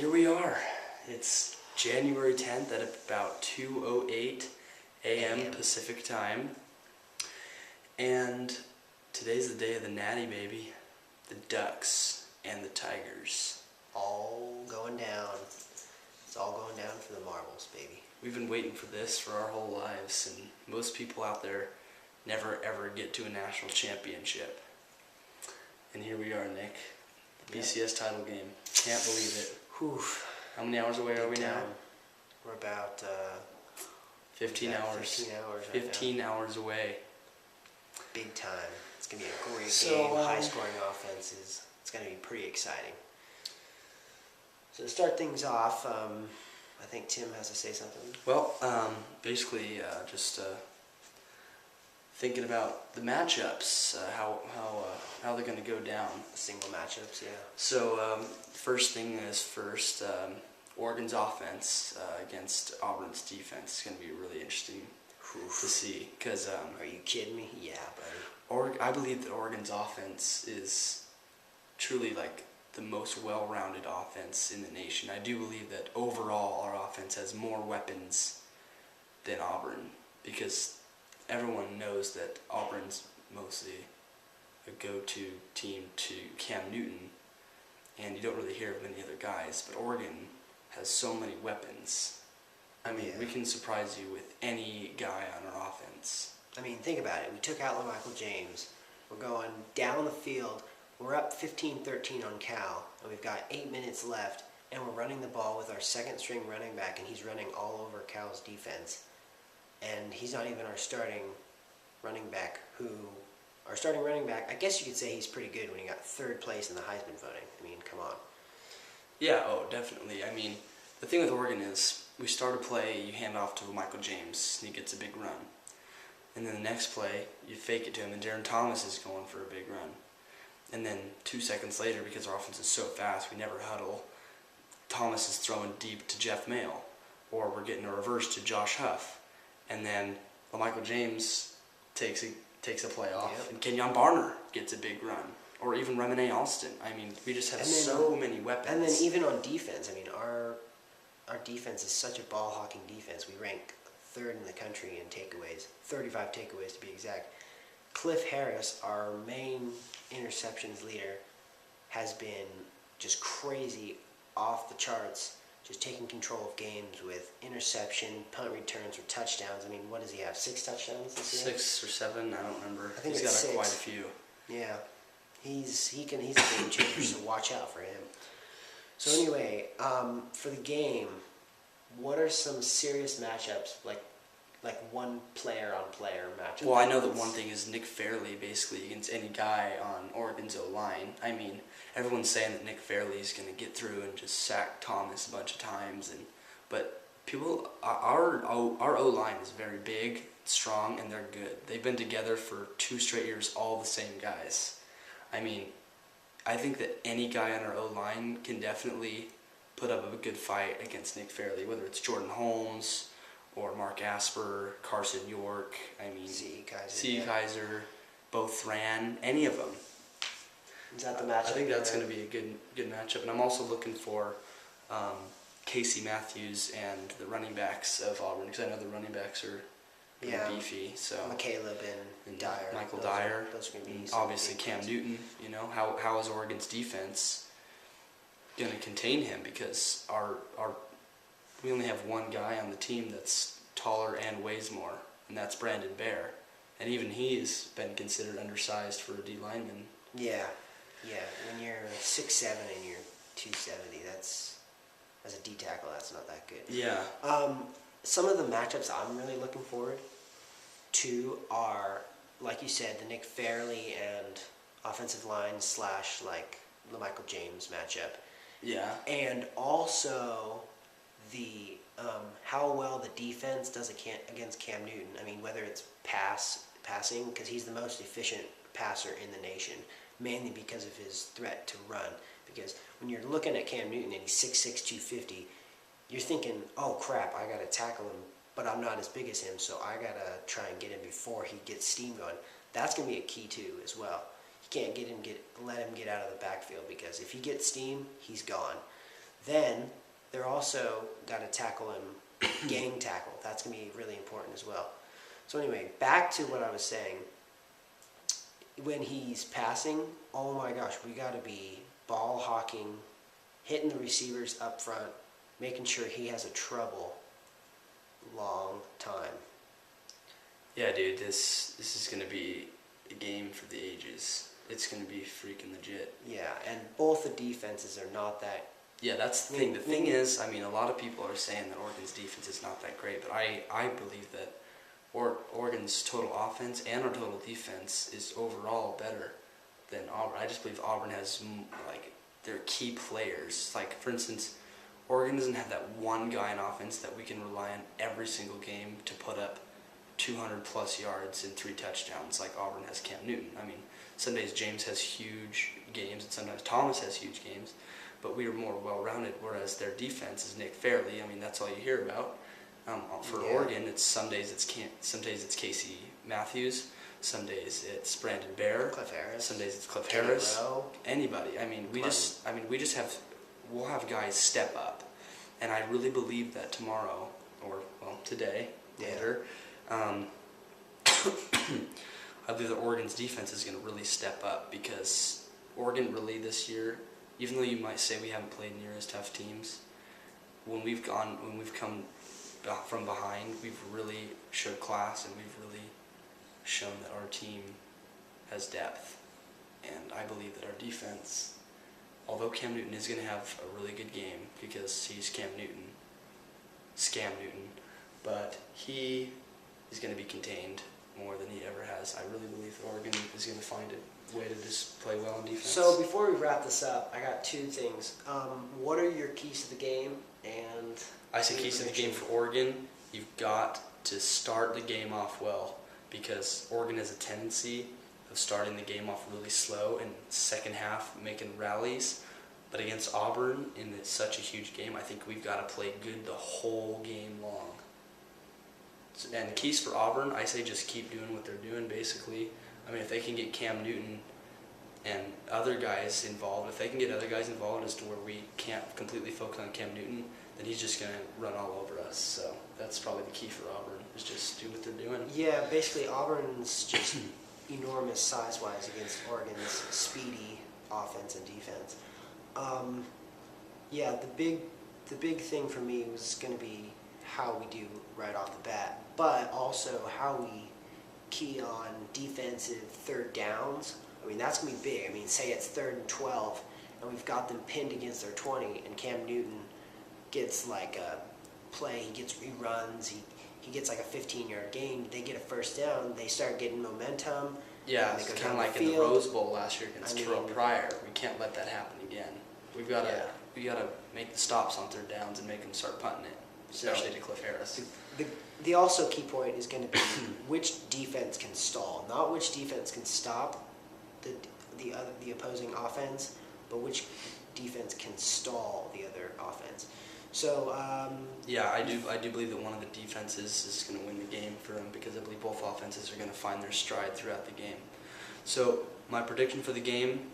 here we are. It's January 10th at about 2:08 a.m. Pacific time. And today's the day of the Natty, baby. The Ducks and the Tigers. All going down. It's all going down for the marbles, baby. We've been waiting for this for our whole lives, and most people out there never ever get to a national championship. And here we are, Nick. The BCS title game. Can't believe it. Whew. How many hours away are we now? We're about 15 hours. 15 hours. 15 hours away. Big time. It's going to be a great game. High-scoring offenses. It's going to be pretty exciting. So to start things off, I think Tim has to say something. Well, basically, just thinking about the matchups, how they're going to go down. Single matchups, yeah. So first thing is first, Oregon's offense against Auburn's defense is going to be really interesting to see. Because are you kidding me? Yeah, buddy. I believe that Oregon's offense is truly like the most well-rounded offense in the nation. I do believe that overall our offense has more weapons than Auburn, because everyone knows that Auburn's mostly a go-to team to Cam Newton, and you don't really hear of many other guys, but Oregon has so many weapons. I mean, we can surprise you with any guy on our offense. I mean, think about it. We took out Michael James. We're going down the field. We're up 15-13 on Cal, and we've got 8 minutes left, and we're running the ball with our second-string running back, and he's running all over Cal's defense. And he's not even our starting running back, I guess you could say he's pretty good when he got third place in the Heisman voting. I mean, come on. Yeah, oh, definitely. I mean, the thing with Oregon is we start a play, you hand off to Michael James, and he gets a big run. And then the next play, you fake it to him, and Darren Thomas is going for a big run. And then 2 seconds later, because our offense is so fast, we never huddle, Thomas is throwing deep to Jeff Mail, or we're getting a reverse to Josh Huff. And then Michael James takes a play off, and Kenyon Barner gets a big run, or even Remine Alston. I mean, we just have so many weapons. And then even on defense, I mean, our defense is such a ball-hawking defense. We rank third in the country in takeaways, 35 takeaways to be exact. Cliff Harris, our main interceptions leader, has been just crazy, off the charts, just taking control of games with interception, punt returns, or touchdowns. I mean, what does he have, 6 touchdowns this year? 6 or 7, I don't remember. I think he's it's got 6. Quite a few. Yeah, he's a game changer, so watch out for him. So anyway, for the game, what are some serious matchups, like one player-on-player matchup? Well, I know that one thing is Nick Fairley basically against any guy on Oregon's O-line. I mean, everyone's saying that Nick Fairley is going to get through and just sack Thomas a bunch of times, but our O-line is very big, strong, and they're good. They've been together for 2 straight years, all the same guys. I mean, I think that any guy on our O-line can definitely put up a good fight against Nick Fairley, whether it's Jordan Holmes or Mark Asper, Carson York, I mean, C. Kaiser, Bo Thran, any of them. Is that the matchup? I think that's going to be a good matchup, and I'm also looking for Casey Matthews and the running backs of Auburn, because I know the running backs are beefy. So McCaleb and Dyer, Michael Dyer, those are going to be obviously Cam Newton. You know, how is Oregon's defense going to contain him? Because we only have one guy on the team that's taller and weighs more, and that's Brandon Bear. And even he has been considered undersized for a D lineman. Yeah. When you're 6'7" and you're 270, as a D tackle, that's not that good. Yeah. Some of the matchups I'm really looking forward to are, like you said, the Nick Fairley and offensive line / like the Michael James matchup. Yeah. And also the how well the defense does against Cam Newton. I mean, whether it's passing, because he's the most efficient passer in the nation, mainly because of his threat to run. Because when you're looking at Cam Newton and he's 6'6", 250, you're thinking, oh crap, I got to tackle him, but I'm not as big as him, so I got to try and get him before he gets steam going. That's going to be a key too as well. You can't let him get out of the backfield, because if he gets steam, he's gone. Then they're also got to tackle him, gang tackle. That's going to be really important as well. So anyway, back to what I was saying. When he's passing, oh my gosh, we got to be ball hawking, hitting the receivers up front, making sure he has a trouble long time. Yeah, dude, this is going to be a game for the ages. It's going to be freaking legit. Yeah, and both the defenses are not that. Yeah, that's the thing. The thing is, I mean, a lot of people are saying that Oregon's defense is not that great, but I believe that Oregon's total offense and our total defense is overall better than Auburn. I just believe Auburn has, like, their key players. Like, for instance, Oregon doesn't have that one guy in offense that we can rely on every single game to put up 200-plus yards and 3 touchdowns like Auburn has Cam Newton. I mean, some days James has huge games and sometimes Thomas has huge games, but we are more well-rounded, whereas their defense is Nick Fairley. I mean, that's all you hear about. For Oregon, some days it's Casey Matthews, some days it's Brandon Bear, Cliff Harris, some days it's Cliff Kenny Harris. Rowe. Anybody. I mean, we'll have guys step up, and I really believe that tomorrow, or well, today, later, I believe that Oregon's defense is going to really step up because Oregon really this year, even though you might say we haven't played near as tough teams, when we've come from behind, we've really showed class and we've really shown that our team has depth. And I believe that our defense, although Cam Newton is going to have a really good game because he's Scam Newton, but he is going to be contained more than he ever has. I really believe that Oregon is going to find a way to just play well on defense. So before we wrap this up, I got 2 things. What are your keys to the game? And I say keys to the game for Oregon, you've got to start the game off well because Oregon has a tendency of starting the game off really slow and second half making rallies. But against Auburn, in such a huge game, I think we've got to play good the whole game long. And the keys for Auburn, I say just keep doing what they're doing, basically. I mean, if they can get Cam Newton and other guys involved, if they can get other guys involved as to where we can't completely focus on Cam Newton, then he's just going to run all over us. So that's probably the key for Auburn, is just do what they're doing. Yeah, basically Auburn's just enormous size-wise against Oregon's speedy offense and defense. Yeah, the big thing for me was going to be how we do right off the bat, but also how we key on defensive third downs. I mean, that's going to be big. I mean, say it's 3rd and 12, and we've got them pinned against their 20, and Cam Newton gets like a play, he gets reruns, he gets like a 15-yard gain, they get a first down, they start getting momentum. Yeah, it's kind of like in the Rose Bowl last year against Terrell Pryor. We can't let that happen again. We gotta make the stops on 3rd downs and make them start punting it, especially to Cliff Harris. The also key point is going to be which defense can stall, not which defense can stop the opposing offense, but which defense can stall the other offense. So yeah, I do believe that one of the defenses is going to win the game for them because I believe both offenses are going to find their stride throughout the game. So my prediction for the game,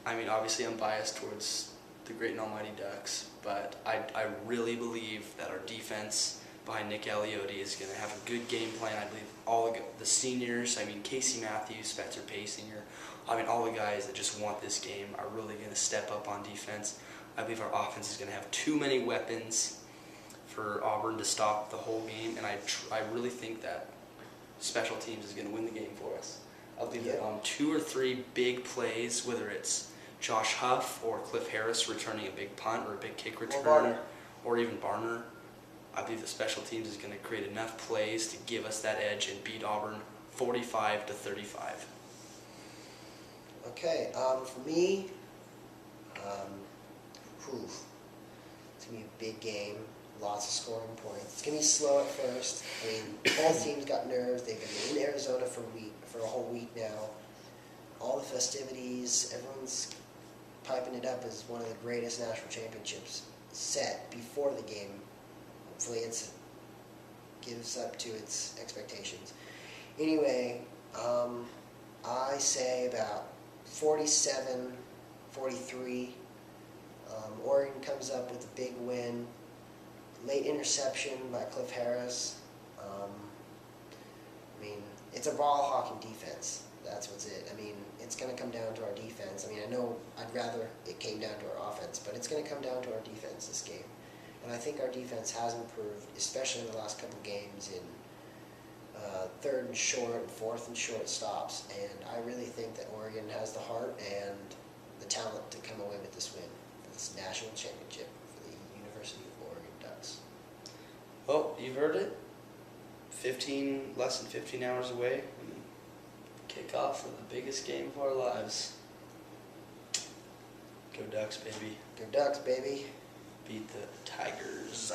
I mean, obviously I'm biased towards the great and almighty Ducks, but I really believe that our defense behind Nick Aliotti is going to have a good game plan. I believe all the seniors, I mean, Casey Matthews, Spencer Paysinger, I mean, all the guys that just want this game are really going to step up on defense. I believe our offense is going to have too many weapons for Auburn to stop the whole game, and I really think that special teams is going to win the game for us. I believe that on 2 or 3 big plays, whether it's Josh Huff or Cliff Harris returning a big punt or a big kick return, or even Barner, I believe the special teams is going to create enough plays to give us that edge and beat Auburn 45-35. Okay, for me, it's going to be a big game, lots of scoring points. It's going to be slow at first. I mean, both teams got nerves. They've been in Arizona for a whole week now. All the festivities, everyone's piping it up as one of the greatest national championships set before the game. Hopefully it gives up to its expectations. Anyway, I say about 47-43. Oregon comes up with a big win. Late interception by Cliff Harris. I mean, it's a ball hawking defense. That's what's it. I mean, it's going to come down to our defense. I mean, I know I'd rather it came down to our offense, but it's going to come down to our defense this game. And I think our defense has improved, especially in the last couple games in third and short and fourth and short stops. And I really think that Oregon has the heart and the talent to come away with this win for this national championship for the University of Oregon Ducks. Well, you've heard it. Less than 15 hours away. Kickoff for the biggest game of our lives. Go Ducks, baby. Go Ducks, baby. Beat the Tigers.